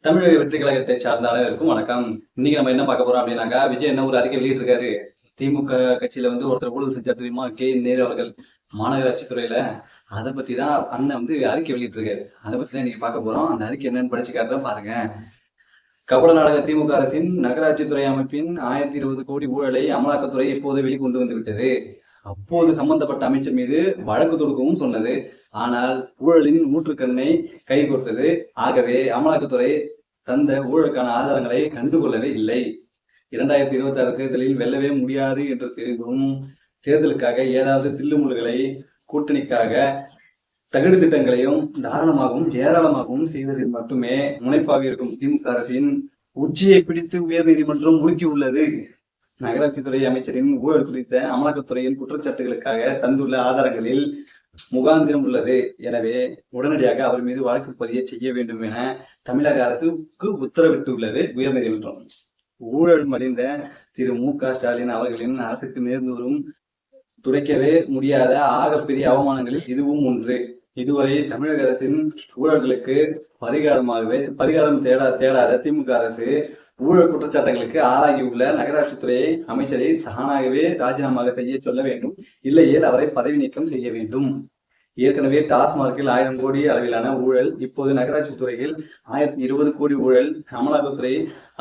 தமிழக வெற்றி கழகத்தை சார்ந்த அனைவருக்கும் வணக்கம். இன்னைக்கு நம்ம என்ன பார்க்க போறோம் அப்படின்னாக்கா, விஜய் என்ன ஒரு அறிக்கை வெளியிட்டிருக்காரு. திமுக கட்சியில ஒருத்தர் ஊழல் செஞ்சா தெரியுமா, நேரு அவர்கள் மாநகராட்சி துறையில. அதை பத்தி தான் அண்ணன் அறிக்கை வெளியிட்டிருக்காரு. அதை பத்தி தான் இன்னைக்கு பார்க்க போறோம். அந்த அறிக்கை என்னன்னு படிச்சு காட்டுறேன் பாருங்க. கபட நாடக திமுக அரசின் நகராட்சி துறை அமைப்பின் 1020 கோடி ஊழலை அமலாக்கத்துறை இப்போது வெளிக்கொண்டு வந்து விட்டது. அப்போது சம்பந்தப்பட்ட அமைச்சர் மீது வழக்கு தொடுக்கவும் சொன்னது. ஆனால் ஊழலின் ஊற்றுக்கண்ணை கை கொடுத்தது. ஆகவே அமலாக்கத்துறை தந்த ஊழலுக்கான ஆதாரங்களை கண்டுகொள்ளவே இல்லை. 2026 தேர்தலில் வெல்லவே முடியாது என்று தெரிந்தும் தேர்தலுக்காக ஏதாவது தில்லுமுல்களை கூட்டணிக்காக தகுதி திட்டங்களையும் தாராளமாகவும் ஏராளமாகவும் செய்வதில் மட்டுமே முனைப்பாக இருக்கும் திமுக அரசின் உச்சியை பிடித்து உயர் நீதிமன்றம் முடுக்கியுள்ளது. நகராட்சி துறை அமைச்சரின் ஊழல் குறித்த அமலாக்கத்துறையின் குற்றச்சாட்டுகளுக்காக தந்துள்ள ஆதாரங்களில் முகாந்திரம் உள்ளது. எனவே உடனடியாக அவர் மீது வழக்கு பதிய செய்ய வேண்டும் என தமிழக அரசுக்கு உத்தரவிட்டுள்ளது உயர்நீதிமன்றம். ஊழல் மடிந்த திரு மு.க.ஸ்டாலின் அவர்களின் அரசுக்கு நேர்ந்து வரும் துடைக்கவே முடியாத ஆகப்பெரிய அவமானங்களில் இதுவும் ஒன்று. இதுவரை தமிழக அரசின் ஊழல்களுக்கு பரிகாரம் தேடாத திமுக அரசு ஊழல் குற்றச்சாட்டுகளுக்கு ஆளாகியுள்ள நகராட்சித்துறை அமைச்சரை தானாகவே ராஜினாமா செய்ய சொல்ல வேண்டும். இல்லையேல் அவரை பதவி நீக்கம் செய்ய வேண்டும். ஏற்கனவே டாஸ்மார்க்கில் 1000 கோடி அளவிலான ஊழல், இப்போது நகராட்சி துறையில் 1020 கோடி ஊழல். அமலாக்கத்துறை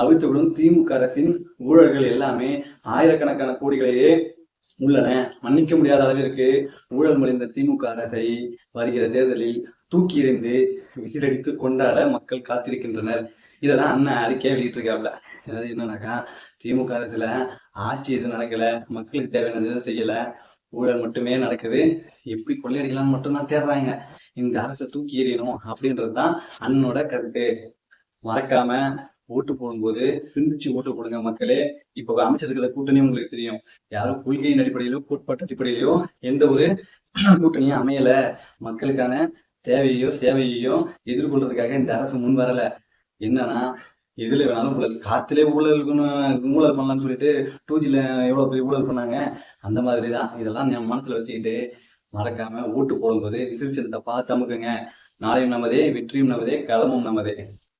அவிழ்த்துவிடும் திமுக அரசின் ஊழல்கள் எல்லாமே ஆயிரக்கணக்கான கோடிகளையே உள்ளன. மன்னிக்க முடியாத அளவிற்கு ஊழல் மறைந்த திமுக அரசை வருகிற தேர்தலில் தூக்கி எறிந்து விசிலடித்து கொண்டாட மக்கள் காத்திருக்கின்றனர். இதெல்லாம் அண்ணன் அறிக்கையை வெளியிட்டிருக்காப்ல. அதாவது என்னன்னாக்கா, திமுக அரசுல ஆட்சி எதுவும் நடக்கல, மக்களுக்கு தேவையான எதுவும் செய்யல, ஊழல் மட்டுமே நடக்குது. எப்படி கொள்ளையடிக்கலாம்னு மட்டும்தான் தேடுறாங்க. இந்த அரசை தூக்கி எறியணும் அப்படின்றதுதான் அண்ணனோட கருத்து. மறக்காம ஓட்டு போடும்போது சிந்திச்சு ஓட்டு போடுங்க மக்களே. இப்ப அமைச்சர்களை கூட்டணி உங்களுக்கு தெரியும். யாரும் கொள்கையின் அடிப்படையிலோ கோட்பாட்டு அடிப்படையிலோ எந்த ஒரு கூட்டணியும் அமையல. மக்களுக்கான தேவையோ சேவையோ எதிர்கொள்றதுக்காக இந்த அரசு முன் வரல. என்னன்னா, எதுல வேணாலும் ஊழல், காத்திலே ஊழல் பண்ணலாம்னு சொல்லிட்டு 2Gல எவ்வளவு பெரிய ஊழல் பண்ணாங்க. அந்த மாதிரிதான் இதெல்லாம் நம்ம மனசுல வச்சுக்கிட்டு மறக்காம ஓட்டு போடும்போது விசில் சின்னத்தை பார்த்து அமுக்குங்க. நாளையும் நமதே, வெற்றியும் நமதே, களமும் நமதே.